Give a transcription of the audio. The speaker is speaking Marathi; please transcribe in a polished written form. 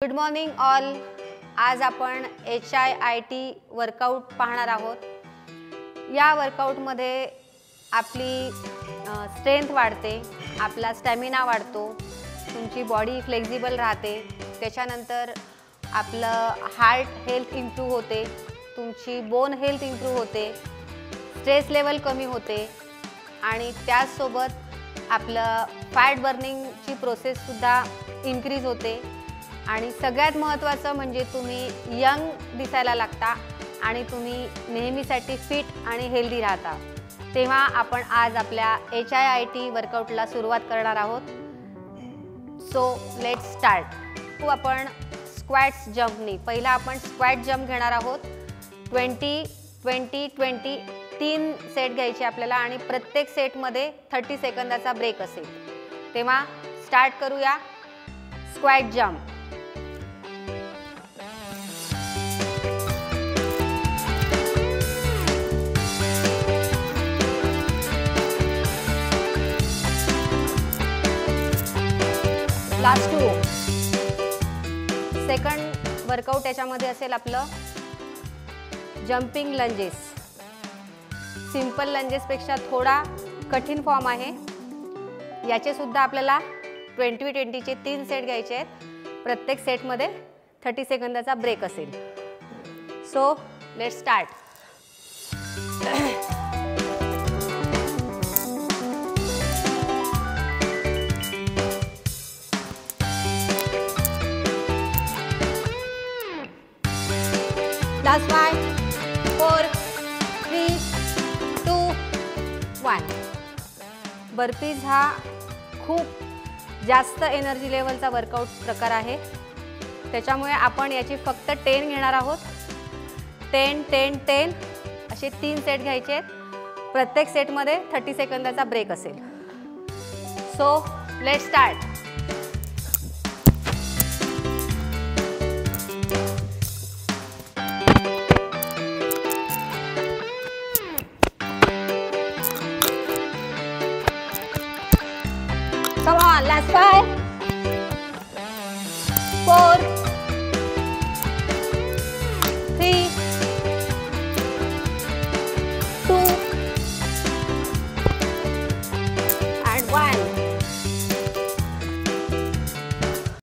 Good morning all. आज आपण HIIT वर्कआउट पाहणार आहोत. या वर्कआउटमध्ये आपली स्ट्रेंथ वाढते, आपला स्टॅमिना वाढतो, तुमची बॉडी फ्लेक्झिबल राहते, त्याच्यानंतर आपलं हार्ट हेल्थ इम्प्रूव्ह होते, तुमची बोन हेल्थ इम्प्रूव्ह होते, स्ट्रेस लेवल कमी होते आणि त्याचसोबत आपलं फॅट बर्निंगची प्रोसेससुद्धा इन्क्रीज होते. आणि सगळ्यात महत्त्वाचं म्हणजे तुम्ही यंग दिसायला लागता आणि तुम्ही नेहमीसाठी फिट आणि हेल्दी राहता. तेव्हा आपण आज आपल्या HIIT वर्कआउटला सुरुवात करणार आहोत. So let's start. आपण स्क्वॅट्स जंपनी पहिला आपण स्क्वॅट जंप घेणार आहोत. 20-20-20 3 सेट घ्यायचे आपल्याला आणि प्रत्येक सेटमध्ये 30 सेकंदाचा ब्रेक असेल. तेव्हा स्टार्ट करूया. Squat jump. Last 2. Second workout याच्यामध्ये असेल आपलं जंपिंग लंजेस. सिंपल लंजेसपेक्षा थोडा कठीण फॉर्म आहे. याचे सुद्धा आपल्याला 20-20चे 3 सेट घ्यायचे आहेत. प्रत्येक सेटमध्ये 30 सेकंदाचा ब्रेक असेल. So let's start. Last 5 4 3 2 1. Burpees हा खूप जास्त एनर्जी लेवलचा वर्कआउट प्रकार आहे. त्याच्यामुळे आपण याची फक्त 10 घेणार आहोत. 10-10-10 असे 3 सेट घ्यायचे आहेत. प्रत्येक सेटमध्ये 30 सेकंदाचा ब्रेक असेल. So let's start. Come on, last 5